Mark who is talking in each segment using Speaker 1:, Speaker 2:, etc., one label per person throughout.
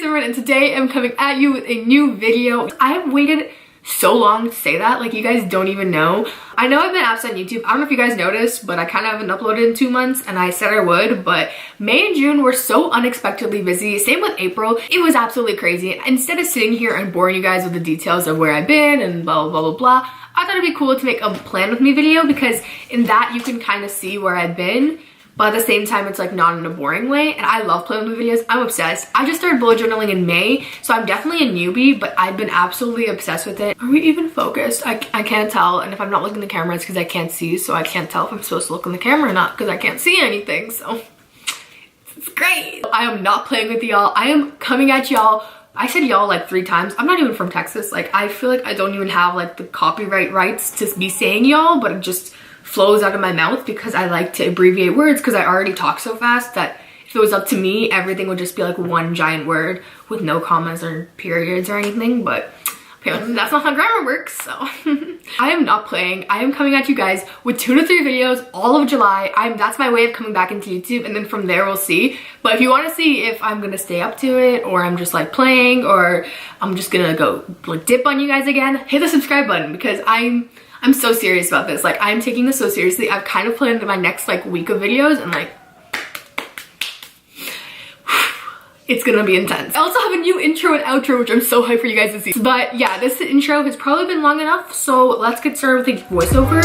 Speaker 1: Simran, and today I'm coming at you with a new video. I have waited so long to say that, like you guys don't even know. I know I've been absent on YouTube. I don't know if you guys noticed, but I kind of haven't uploaded in 2 months, and I said I would, but May and June were so unexpectedly busy. Same with April. It was absolutely crazy. Instead of sitting here and boring you guys with the details of where I've been and blah blah blah blah blah, I thought it'd be cool to make a plan with me video, because in that you can kind of see where I've been, but at the same time it's like not in a boring way. And I love playing with videos. I'm obsessed. I just started bullet journaling in May, so I'm definitely a newbie, but I've been absolutely obsessed with it. Are we even focused? I can't tell, and if I'm not looking at the camera it's because I can't see, so I can't tell if I'm supposed to look in the camera or not because I can't see anything, so it's great. I am not playing with y'all. I am coming at y'all. I said y'all like 3 times. I'm not even from Texas. Like, I feel like I don't even have like the copyright rights to be saying y'all, but it just flows out of my mouth because I like to abbreviate words, because I already talk so fast that if it was up to me, everything would just be like one giant word with no commas or periods or anything, but apparently that's not how grammar works, so. I am not playing. I am coming at you guys with 2 to 3 videos all of July. That's my way of coming back into YouTube, and then from there we'll see. But if you want to see if I'm gonna stay up to it, or I'm just like playing, or I'm just gonna go like dip on you guys again, hit the subscribe button, because I'm so serious about this. Like, I'm taking this so seriously. I've kind of planned my next like week of videos, and like it's gonna be intense. I also have a new intro and outro, which I'm so hyped for you guys to see. But yeah, this intro has probably been long enough, so let's get started with the voiceover.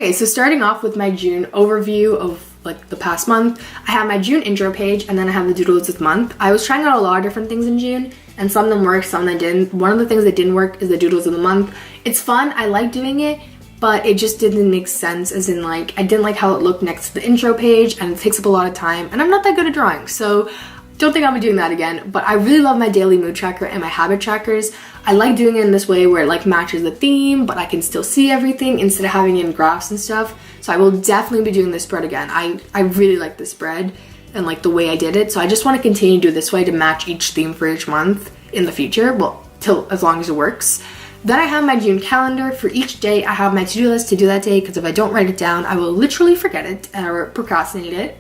Speaker 1: Okay, so starting off with my June overview of like the past month, I have my June intro page, and then I have the doodles this month. I was trying out a lot of different things in June, and some of them worked, some that didn't. One of the things that didn't work is the doodles of the month. It's fun, I like doing it, but it just didn't make sense, as in like, I didn't like how it looked next to the intro page, and it takes up a lot of time, and I'm not that good at drawing, so don't think I'll be doing that again. But I really love my daily mood tracker and my habit trackers. I like doing it in this way where it like matches the theme, but I can still see everything instead of having it in graphs and stuff. So I will definitely be doing this spread again. I really like this spread and like the way I did it. So I just want to continue to do this way to match each theme for each month in the future. Well, till as long as it works. Then I have my June calendar. For each day I have my to-do list to do that day, because if I don't write it down, I will literally forget it or procrastinate it.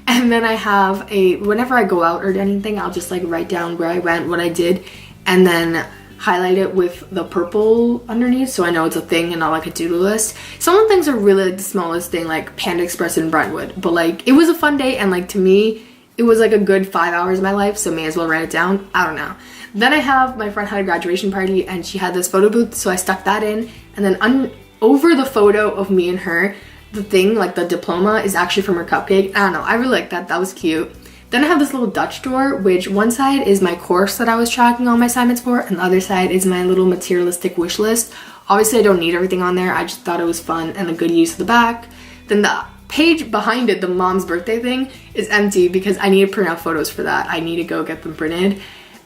Speaker 1: And then I have whenever I go out or anything, I'll just like write down where I went, what I did, and then highlight it with the purple underneath, so I know it's a thing and not like a to-do list. Some of the things are really like the smallest thing, like Panda Express in Brentwood, but like it was a fun day, and like to me it was like a good 5 hours of my life, so may as well write it down. I don't know. Then I have my friend had a graduation party, and she had this photo booth, so I stuck that in, and then over the photo of me and her, the thing, like the diploma, is actually from her cupcake. I don't know, I really like that. That was cute. Then I have this little Dutch door, which one side is my course that I was tracking all my assignments for, and the other side is my little materialistic wish list. Obviously I don't need everything on there, I just thought it was fun and a good use of the back. Then the page behind it, the mom's birthday thing, is empty because I need to print out photos for that. I need to go get them printed.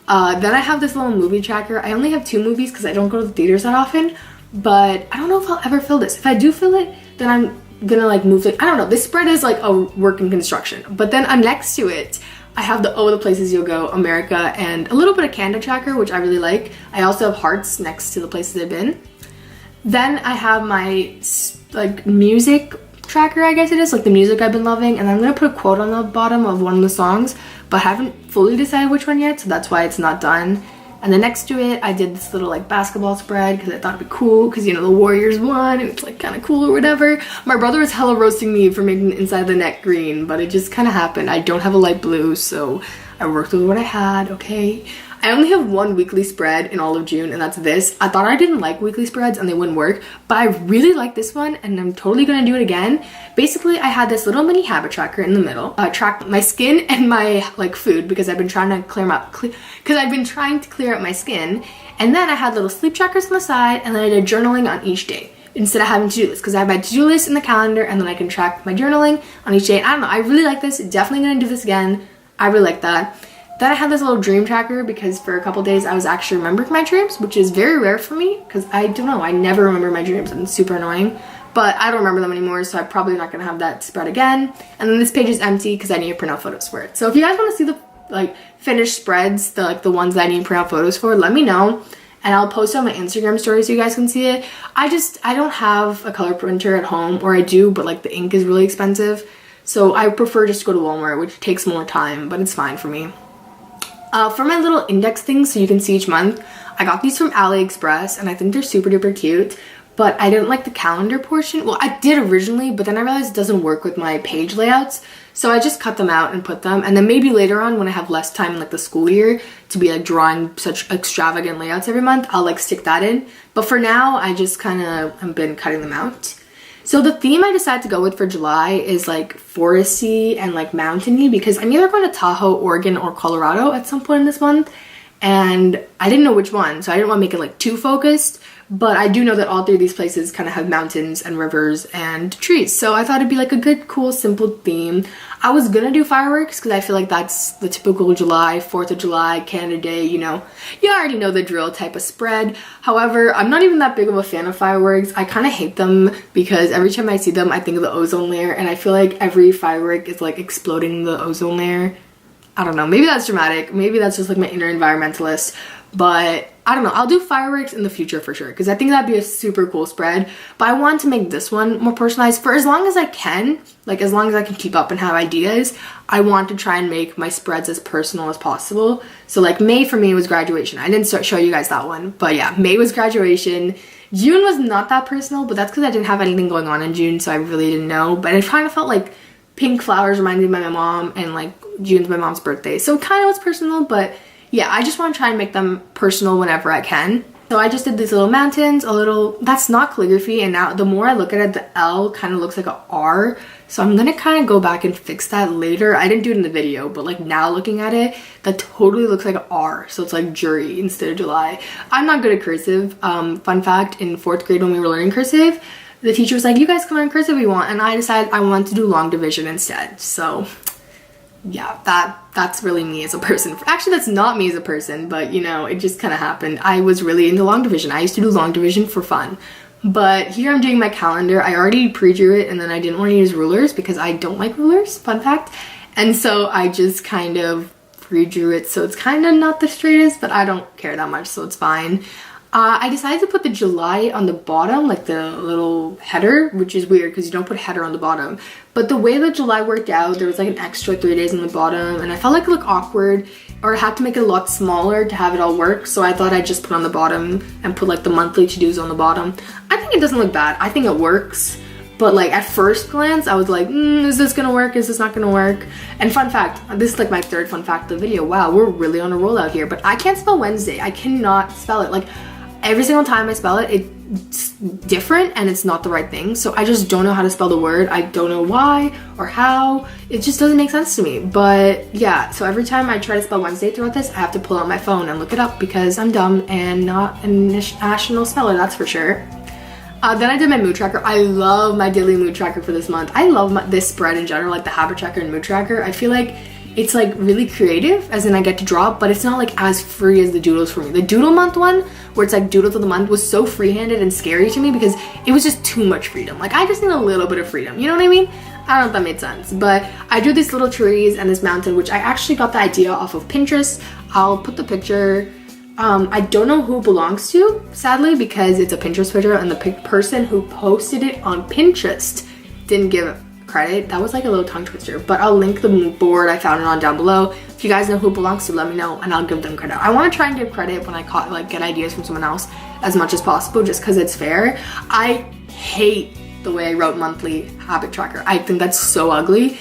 Speaker 1: Then I have this little movie tracker. I only have 2 movies because I don't go to the theaters that often, but I don't know if I'll ever fill this. If I do fill it, then I'm gonna like move it. I don't know, this spread is like a work in construction. But then next to it I have the Places You'll Go, America, and a little bit of Canada tracker, which I really like. I also have hearts next to the places I've been. Then I have my like music tracker, I guess it is, like the music I've been loving, and I'm gonna put a quote on the bottom of one of the songs, but I haven't fully decided which one yet, so that's why it's not done. And then next to it, I did this little like basketball spread because I thought it'd be cool, because you know the Warriors won and it's like kind of cool or whatever. My brother was hella roasting me for making the inside of the net green, but it just kind of happened. I don't have a light blue, so I worked with what I had, okay? I only have 1 weekly spread in all of June, and that's this. I thought I didn't like weekly spreads and they wouldn't work, but I really like this one, and I'm totally gonna do it again. Basically, I had this little mini habit tracker in the middle. I tracked my skin and my like food, because I've been trying to clear out my skin. And then I had little sleep trackers on the side, and then I did journaling on each day instead of having to-do lists, because I have my to-do list in the calendar, and then I can track my journaling on each day. I don't know, I really like this. Definitely gonna do this again. I really like that. Then I had this little dream tracker, because for a couple days I was actually remembering my dreams, which is very rare for me, because I don't know, I never remember my dreams, and it's super annoying. But I don't remember them anymore, so I'm probably not gonna have that spread again. And then this page is empty because I need to print out photos for it. So if you guys want to see the like finished spreads, the ones that I need to print out photos for, let me know. and I'll post it on my Instagram story so you guys can see it. I don't have a color printer at home, or I do, but like the ink is really expensive. So I prefer just to go to Walmart, which takes more time, but it's fine for me. For my little index things so you can see each month, I got these from AliExpress and I think they're super duper cute, but I didn't like the calendar portion. Well, I did originally, but then I realized it doesn't work with my page layouts. So I just cut them out and put them, and then maybe later on when I have less time in like the school year to be like drawing such extravagant layouts every month, I'll like stick that in. But for now, I just kind of have been cutting them out. So the theme I decided to go with for July is like foresty and like mountainy, because I'm either going to Tahoe, Oregon, or Colorado at some point in this month, and I didn't know which one, so I didn't want to make it like too focused. But I do know that all three of these places kind of have mountains and rivers and trees. So I thought it'd be like a good, cool, simple theme. I was gonna do fireworks because I feel like that's the typical July, 4th of July, Canada Day, you know. You already know the drill type of spread. However, I'm not even that big of a fan of fireworks. I kind of hate them because every time I see them, I think of the ozone layer. And I feel like every firework is like exploding the ozone layer. I don't know, maybe that's dramatic. Maybe that's just like my inner environmentalist. But I don't know, I'll do fireworks in the future for sure because I think that'd be a super cool spread. But I want to make this one more personalized for as long as I can, like as long as I can keep up and have ideas. I want to try and make my spreads as personal as possible. So like May for me was graduation. I didn't show you guys that one, but yeah, May was graduation. June was not that personal, but that's because I didn't have anything going on in June, so I really didn't know. But it kind of felt like pink flowers reminded me of my mom, and like June's my mom's birthday, so it kind of was personal. But yeah, I just want to try and make them personal whenever I can. So I just did these little mountains, that's not calligraphy, and now the more I look at it, the L kind of looks like a R. So I'm gonna kind of go back and fix that later. I didn't do it in the video, but like now looking at it, that totally looks like an R. So it's like jury instead of July. I'm not good at cursive. Fun fact, in 4th grade when we were learning cursive, the teacher was like, you guys can learn cursive if you want, and I decided I want to do long division instead. So yeah, that's really me as a person. Actually, that's not me as a person, but you know, it just kind of happened. I was really into long division. I used to do long division for fun. But here I'm doing my calendar. I already pre-drew it, and then I didn't want to use rulers because I don't like rulers, fun fact. And so I just kind of pre-drew it, so it's kind of not the straightest, but I don't care that much, so it's fine. I decided to put the July on the bottom, like the little header, which is weird because you don't put header on the bottom. But the way that July worked out, there was like an extra 3 days on the bottom, and I felt like it looked awkward, or I had to make it a lot smaller to have it all work. So I thought I'd just put on the bottom and put like the monthly to-dos on the bottom. I think it doesn't look bad. I think it works. But like at first glance, I was like, is this gonna work? Is this not gonna work? And fun fact, this is like my 3rd fun fact of the video. Wow, we're really on a roll out here. But I can't spell Wednesday. I cannot spell it. Like every single time I spell it, it's different and it's not the right thing. So I just don't know how to spell the word. I don't know why or how. It just doesn't make sense to me. But yeah, so every time I try to spell Wednesday throughout this, I have to pull out my phone and look it up because I'm dumb and not a national speller, that's for sure. Then I did my mood tracker. I love my daily mood tracker for this month. I love this spread in general, like the habit tracker and mood tracker. I feel like it's like really creative, as in I get to draw, but it's not like as free as the doodles for me. The doodle month one, where it's like doodles of the month, was so free-handed and scary to me because it was just too much freedom. Like I just need a little bit of freedom, you know what I mean? I don't know if that made sense, but I drew these little trees and this mountain, which I actually got the idea off of Pinterest. I'll put the picture. I don't know who it belongs to, sadly, because it's a Pinterest picture and the person who posted it on Pinterest didn't give credit. That was like a little tongue twister, but I'll link the board I found it on down below. If you guys know who it belongs to, let me know and I'll give them credit. I want to try and give credit when I get ideas from someone else as much as possible, just because it's fair. I hate the way I wrote monthly habit tracker. I think that's so ugly.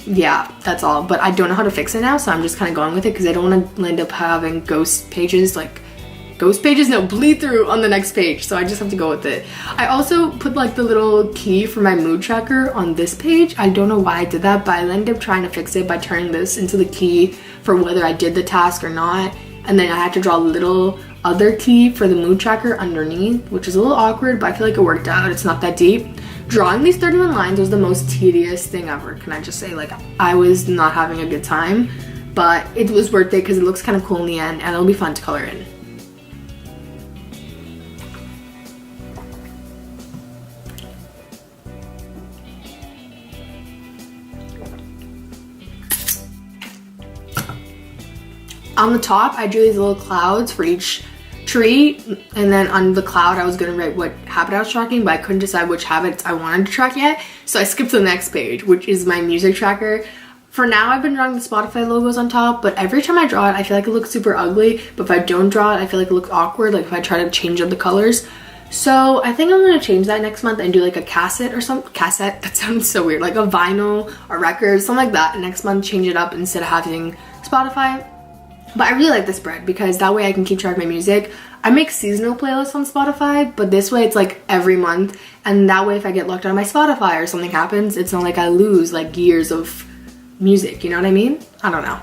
Speaker 1: Yeah, that's all, but I don't know how to fix it now, so I'm just kind of going with it because I don't want to end up having ghost pages, bleed through on the next page, so I just have to go with it. I also put like the little key for my mood tracker on this page. I don't know why I did that, but I ended up trying to fix it by turning this into the key for whether I did the task or not, and then I had to draw a little other key for the mood tracker underneath, which is a little awkward, but I feel like it worked out. It's not that deep. Drawing these 31 lines was the most tedious thing ever, can I just say. Like, I was not having a good time, but it was worth it because it looks kind of cool in the end and it'll be fun to color in. On the top, I drew these little clouds for each tree, and then on the cloud I was gonna write what habit I was tracking, but I couldn't decide which habits I wanted to track yet, so I skipped to the next page, which is my music tracker. For now, I've been drawing the Spotify logos on top, but every time I draw it, I feel like it looks super ugly, but if I don't draw it, I feel like it looks awkward, like if I try to change up the colors. So I think I'm gonna change that next month and do like a cassette or something. Cassette? That sounds so weird. Like a vinyl, a record, something like that. And next month, change it up instead of having Spotify. But I really like this spread because that way I can keep track of my music. I make seasonal playlists on Spotify, but this way it's like every month. And that way if I get locked out of my Spotify or something happens, it's not like I lose like years of music, you know what I mean? I don't know.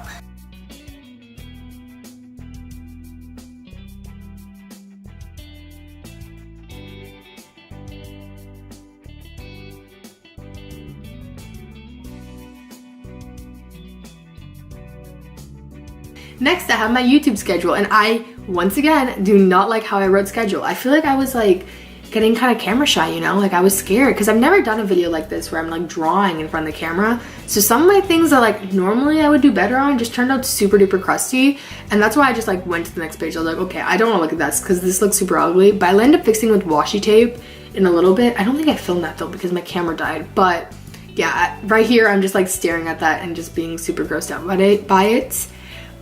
Speaker 1: Next, I have my YouTube schedule, and I, once again, do not like how I wrote schedule. I feel like I was like getting kind of camera shy, you know? Like I was scared because I've never done a video like this where I'm like drawing in front of the camera. So some of my things that like normally I would do better on just turned out super duper crusty. And that's why I just like went to the next page. I was like, okay, I don't want to look at this because this looks super ugly. But I'll end up fixing with washi tape in a little bit. I don't think I filmed that though because my camera died. But yeah, right here I'm just like staring at that and just being super grossed out by it.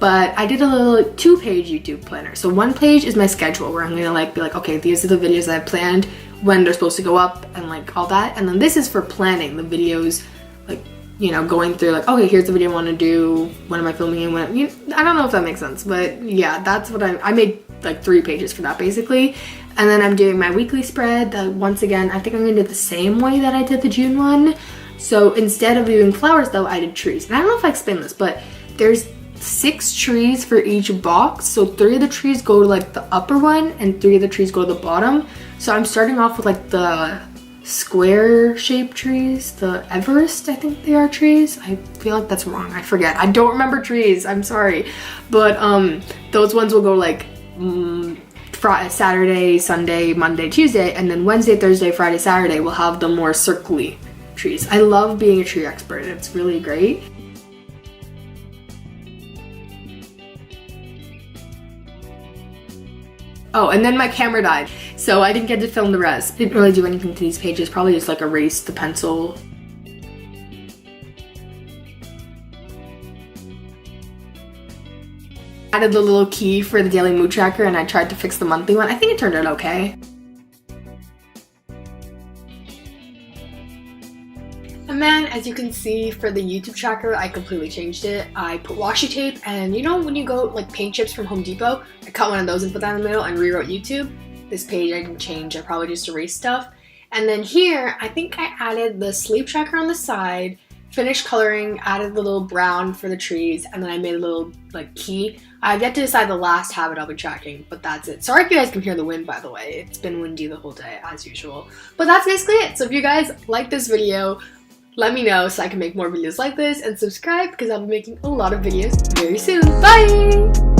Speaker 1: But I did a little 2-page YouTube planner. So one page is my schedule where I'm gonna like be like, okay, these are the videos that I planned, when they're supposed to go up and like all that. And then this is for planning the videos, like, you know, going through like, okay, here's the video I want to do, when am I filming and when, I don't know if that makes sense, but yeah, that's what I made like 3 pages for that basically. And then I'm doing my weekly spread that once again, I think I'm gonna do it the same way that I did the June one. So instead of doing flowers though, I did trees. And I don't know if I explained this, but there's 6 trees for each box, so 3 of the trees go to like the upper one and 3 of the trees go to the bottom. So I'm starting off with like the square shaped trees, the Everest I think they are trees. I feel like that's wrong, I forget, I don't remember trees, I'm sorry. But those ones will go like Friday, Saturday, Sunday, Monday, Tuesday, and then Wednesday, Thursday, Friday, Saturday we'll have the more circly trees. I love being a tree expert, it's really great. Oh, and then my camera died, so I didn't get to film the rest. Didn't really do anything to these pages, probably just like erase the pencil. Added the little key for the daily mood tracker and I tried to fix the monthly one. I think it turned out okay. And then, as you can see, for the YouTube tracker, I completely changed it. I put washi tape, and you know when you go like paint chips from Home Depot? I cut one of those and put that in the middle and rewrote YouTube. This page I didn't change, I probably just erased stuff. And then here, I think I added the sleep tracker on the side, finished coloring, added the little brown for the trees, and then I made a little like key. I've yet to decide the last habit I'll be tracking, but that's it. Sorry if you guys can hear the wind, by the way. It's been windy the whole day, as usual. But that's basically it. So if you guys like this video, let me know so I can make more videos like this, and subscribe because I'll be making a lot of videos very soon. Bye!